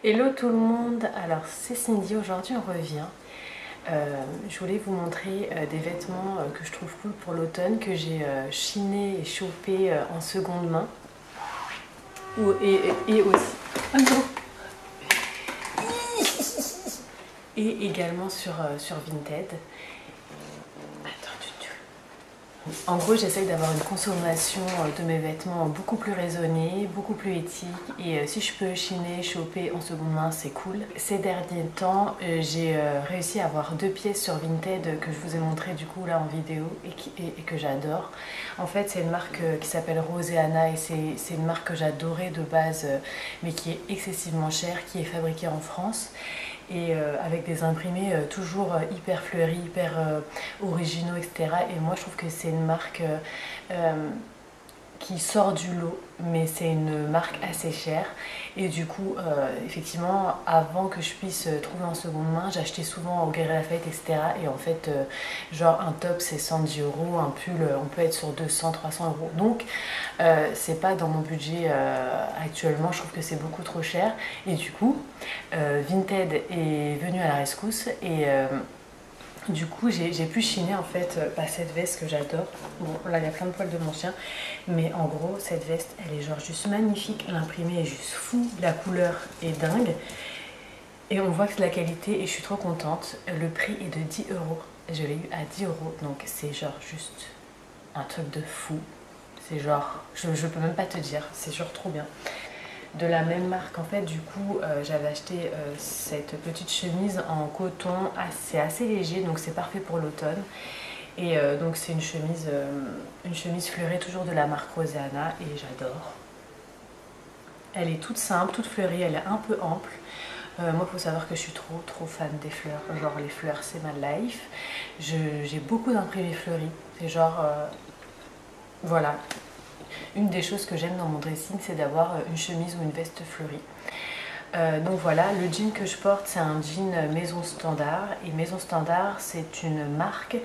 Hello tout le monde, alors c'est Cindy, aujourd'hui on revient. Je voulais vous montrer des vêtements que je trouve cool pour l'automne, que j'ai chiné et chopé en seconde main. Et aussi. Ah non. Et également sur Vinted. En gros, j'essaye d'avoir une consommation de mes vêtements beaucoup plus raisonnée, beaucoup plus éthique. Et si je peux chiner, choper en seconde main, c'est cool. Ces derniers temps, j'ai réussi à avoir 2 pièces sur Vinted que je vous ai montré du coup là en vidéo et que j'adore. En fait, c'est une marque qui s'appelle Roseana et c'est une marque que j'adorais de base, mais qui est excessivement chère, qui est fabriquée en France. Et avec des imprimés toujours hyper fleuris, hyper originaux, etc. Et moi je trouve que c'est une marque qui sort du lot, mais c'est une marque assez chère. Et du coup, effectivement, avant que je puisse trouver en seconde main, j'achetais souvent au Galeries Lafayette, etc. Et en fait, genre un top c'est 110 euros, un pull on peut être sur 200, 300 euros. Donc, c'est pas dans mon budget actuellement, je trouve que c'est beaucoup trop cher. Et du coup, Vinted est venu à la rescousse et du coup, j'ai pu chiner en fait cette veste que j'adore. Bon, là il y a plein de poils de mon chien, mais en gros, cette veste elle est genre juste magnifique. L'imprimé est juste fou, la couleur est dingue. Et on voit que c'est de la qualité et je suis trop contente. Le prix est de 10 euros. Je l'ai eu à 10 euros, donc c'est genre juste un truc de fou. C'est genre, je peux même pas te dire, c'est genre trop bien. De la même marque en fait, du coup j'avais acheté cette petite chemise en coton, c'est assez léger donc c'est parfait pour l'automne. Et donc c'est une chemise fleurée toujours de la marque Roseana et j'adore. Elle est toute simple, toute fleurie, elle est un peu ample. Moi il faut savoir que je suis trop fan des fleurs, genre les fleurs c'est ma life. J'ai beaucoup d'imprimés fleuris, c'est genre voilà. Une des choses que j'aime dans mon dressing, c'est d'avoir une chemise ou une veste fleurie. Donc voilà, le jean que je porte, c'est un jean Maison Standard. Et Maison Standard, c'est une marque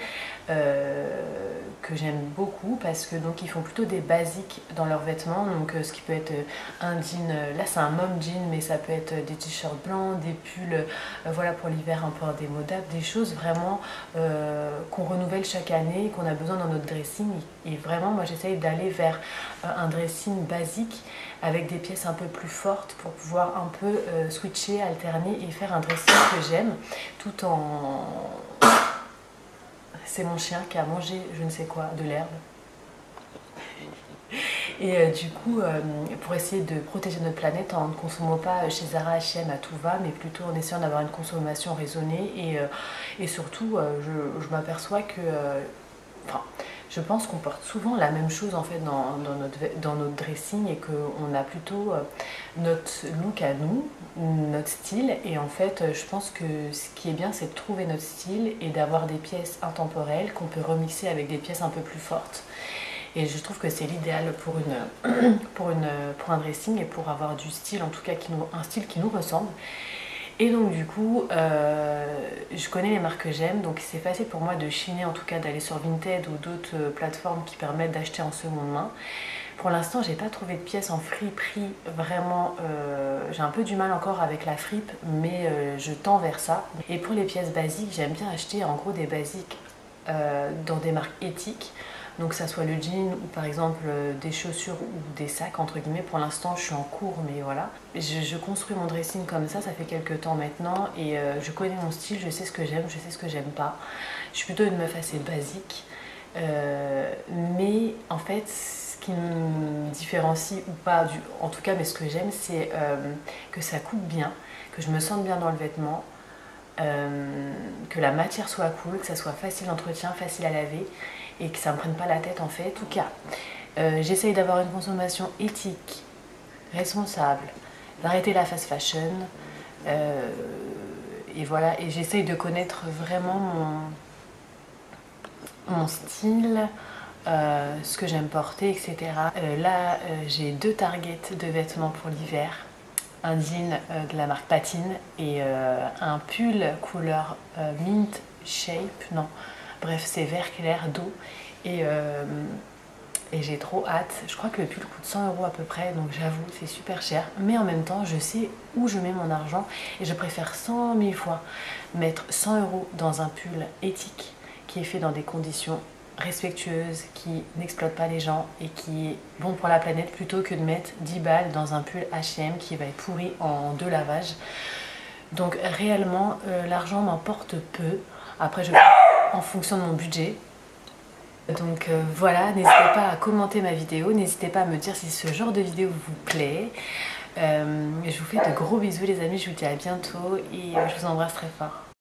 que j'aime beaucoup parce que donc ils font plutôt des basiques dans leurs vêtements. Donc ce qui peut être un jean, là c'est un mom jean, mais ça peut être des t-shirts blancs, des pulls, voilà pour l'hiver un peu indémodables, des choses vraiment qu'on renouvelle chaque année, qu'on a besoin dans notre dressing. Et vraiment, moi j'essaye d'aller vers un dressing basique avec des pièces un peu plus fortes pour pouvoir un peu switcher, alterner et faire un dressing que j'aime tout en... C'est mon chien qui a mangé je ne sais quoi, de l'herbe. Et du coup, pour essayer de protéger notre planète en ne consommant pas chez Zara, H&M à tout va, mais plutôt en essayant d'avoir une consommation raisonnée. Et surtout, je m'aperçois que... Enfin, je pense qu'on porte souvent la même chose en fait dans notre dressing et qu'on a plutôt notre look à nous, notre style. Et en fait, je pense que ce qui est bien, c'est de trouver notre style et d'avoir des pièces intemporelles qu'on peut remixer avec des pièces un peu plus fortes. Et je trouve que c'est l'idéal pour un dressing et pour avoir du style, en tout cas un style qui nous ressemble. Et donc du coup, je connais les marques que j'aime, donc c'est facile pour moi de chiner, en tout cas d'aller sur Vinted ou d'autres plateformes qui permettent d'acheter en seconde main. Pour l'instant, j'ai pas trouvé de pièces en friperie, vraiment, j'ai un peu du mal encore avec la fripe, mais je tends vers ça. Et pour les pièces basiques, j'aime bien acheter en gros des basiques dans des marques éthiques. Donc que ça soit le jean ou par exemple des chaussures ou des sacs entre guillemets. Pour l'instant je suis en cours mais voilà. Je construis mon dressing comme ça fait quelques temps maintenant et je connais mon style, je sais ce que j'aime, je sais ce que j'aime pas. Je suis plutôt une meuf assez basique. Mais en fait ce qui me différencie ou pas, en tout cas mais ce que j'aime c'est que ça coupe bien, que je me sente bien dans le vêtement. Que la matière soit cool, que ça soit facile d'entretien, facile à laver et que ça me prenne pas la tête en fait. En tout cas, j'essaye d'avoir une consommation éthique, responsable, d'arrêter la fast fashion et voilà. Et j'essaye de connaître vraiment mon style, ce que j'aime porter, etc. Là, j'ai 2 targets de vêtements pour l'hiver. Un jean de la marque Patine et un pull couleur mint shape, non, bref c'est vert clair d'eau et et j'ai trop hâte. Je crois que le pull coûte 100 € à peu près, donc j'avoue c'est super cher. Mais en même temps je sais où je mets mon argent et je préfère 100 000 fois mettre 100 € dans un pull éthique qui est fait dans des conditions respectueuses, qui n'exploite pas les gens et qui est bon pour la planète, plutôt que de mettre 10 balles dans un pull H&M qui va être pourri en 2 lavages. Donc réellement l'argent m'importe peu. Après je fais en fonction de mon budget. Donc voilà, n'hésitez pas à commenter ma vidéo, n'hésitez pas à me dire si ce genre de vidéo vous plaît. Je vous fais de gros bisous les amis, je vous dis à bientôt et je vous embrasse très fort.